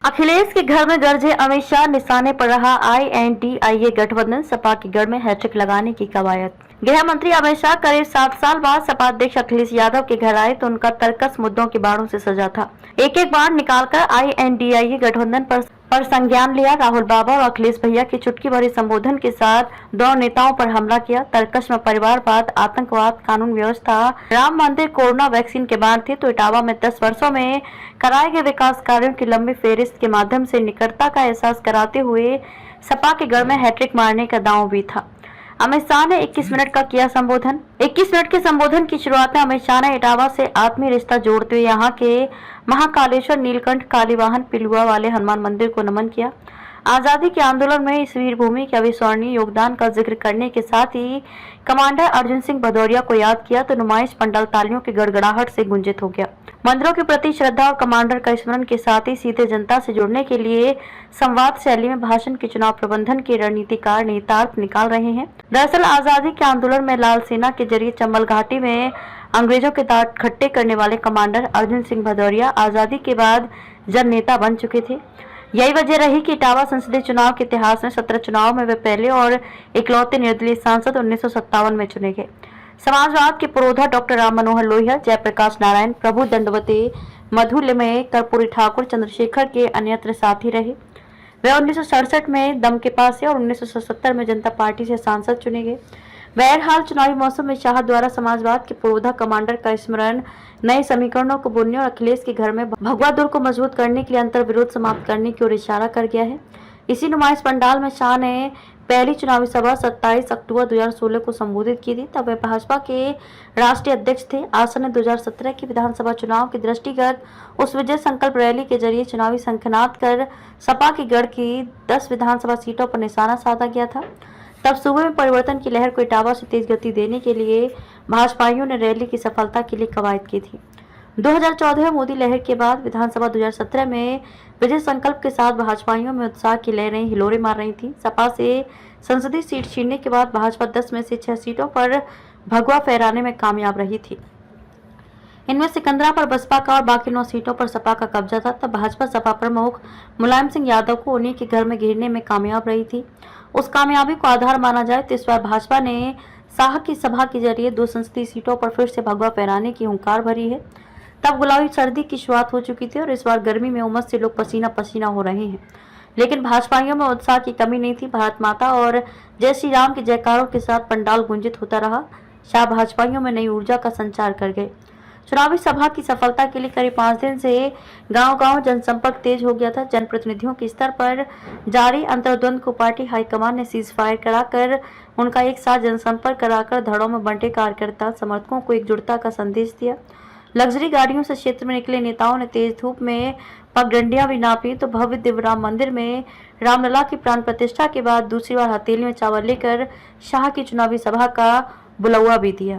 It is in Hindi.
अखिलेश के घर में गरजे अमित शाह, निशाने पर रहा INDIA गठबंधन, सपा के गढ़ में हैट्रिक लगाने की कवायद। गृह मंत्री अमित शाह करीब 7 साल बाद सपा अध्यक्ष अखिलेश यादव के घर आए तो उनका तरकस मुद्दों के बाणों से सजा था। एक एक बाण निकालकर INDIA गठबंधन पर संज्ञान लिया। राहुल बाबा और अखिलेश भैया की चुटकी भरी संबोधन के साथ दोनों नेताओं पर हमला किया। तरकस में परिवारवाद, आतंकवाद, कानून व्यवस्था, राम मंदिर, कोरोना वैक्सीन के बाण थे तो इटावा में 10 वर्षों में कराए गए विकास कार्यों की लंबी फेहरिस्त के माध्यम से निकटता का एहसास कराते हुए सपा के गढ़ में हैट्रिक मारने का दांव भी था। अमित शाह ने 21 मिनट का किया संबोधन। 21 मिनट के संबोधन की शुरुआत में अमित शाह ने इटावा से आत्मीय रिश्ता जोड़ते हुए यहाँ के महाकालेश्वर, नीलकंठ, कालीवाहन, पिलुआ वाले हनुमान मंदिर को नमन किया। आजादी के आंदोलन में इस वीर भूमि के अविस्मरणीय योगदान का जिक्र करने के साथ ही कमांडर अर्जुन सिंह भदौरिया को याद किया तो नुमाइश पंडाल तालियों की गड़गड़ाहट से गुंजित हो गया। मंदिरों के प्रति श्रद्धा और कमांडर का स्मरण के साथ ही सीधे जनता से जुड़ने के लिए संवाद शैली में भाषण के चुनाव प्रबंधन के रणनीतिकार निहितार्थ निकाल रहे हैं। दरअसल आजादी के आंदोलन में लाल सेना के जरिए चंबल घाटी में अंग्रेजों के दांत खट्टे करने वाले कमांडर अर्जुन सिंह भदौरिया आजादी के बाद जन नेता बन चुके थे। यही वजह रही कि इटावा संसदीय चुनाव के इतिहास में 17 चुनाव में वे पहले और इकलौते निर्दलीय सांसद 1957 में चुने गए। समाजवाद के पुरोधा डॉक्टर राम मनोहर लोहिया, जयप्रकाश नारायण, प्रभु दंडवते, मधु लिमये, कर्पूरी ठाकुर, चंद्रशेखर के अन्यत्र साथी रहे। वे 1967 में दम के पास से और 1977 में जनता पार्टी से सांसद चुने गए। बहरहाल चुनावी मौसम में शाह द्वारा समाजवाद के पुरोधा कमांडर का स्मरण, नए समीकरणों को बुनने और अखिलेश के घर में भगवा दुर को मजबूत करने के लिए अंतर विरोध समाप्त करने की ओर इशारा कर गया है। इसी नुमाइश पंडाल में शाह ने पहली चुनावी सभा 27 अक्टूबर 2016 को संबोधित की थी। तब वे भाजपा के राष्ट्रीय अध्यक्ष थे। आसन्न 2017 के विधानसभा चुनाव के दृष्टिगत उस विजय संकल्प रैली के जरिए चुनावी शंखनाद कर सपा की गढ़ की 10 विधानसभा सीटों पर निशाना साधा गया था। तब सूबे में परिवर्तन की लहर को इटावा से तेज गति देने के लिए भाजपाइयों ने रैली की सफलता के लिए कवायद की थी। 2014 में मोदी लहर के बाद विधानसभा 2017 में विजय संकल्प के साथ भाजपाइयों में उत्साह की लहरें हिलोरे मार रही थी। सपा से संसदीय सीट छीनने के बाद भाजपा 10 में से 6 सीटों पर भगवा फहराने में कामयाब रही थी। इनमें सिकंदरा पर बसपा का और बाकी 9 सीटों पर सपा का कब्जा था। तब भाजपा सपा प्रमुख मुलायम सिंह यादव को उन्हीं के घर में घेरने में कामयाब रही थी। उस कामयाबी को आधार माना जाए तो इस बार भाजपा ने शाह की सभा के जरिए 2 संसदीय सीटों पर फिर से भगवा फहराने की हुंकार भरी है। तब गुलाबी सर्दी की शुरुआत हो चुकी थी और इस बार गर्मी में उमस से लोग पसीना पसीना हो रहे हैं। लेकिन भाजपाइयों में उत्साह की कमी नहीं थी। भारत माता और जय श्री राम के जयकारों के साथ पंडाल गुंजित होता रहा। शाह भाजपाइयों में नई ऊर्जा का संचार कर गए। चुनावी सभा की सफलता के लिए करीब 5 दिन से गांव-गांव जनसंपर्क तेज हो गया था। जनप्रतिनिधियों के स्तर पर जारी अंतर्द्वंद को पार्टी हाईकमान ने सीज फायर कराकर उनका एक साथ जनसंपर्क कराकर धड़ों में बंटे कार्यकर्ता समर्थकों को एकजुटता का संदेश दिया। लग्जरी गाड़ियों से क्षेत्र में निकले नेताओं ने तेज धूप में पगडंडियां भी नापी तो भव्य दिव्य राम मंदिर में रामलला की प्राण प्रतिष्ठा के बाद दूसरी बार हथेली में चावल लेकर शाह की चुनावी सभा का बुलौआ भी दिया।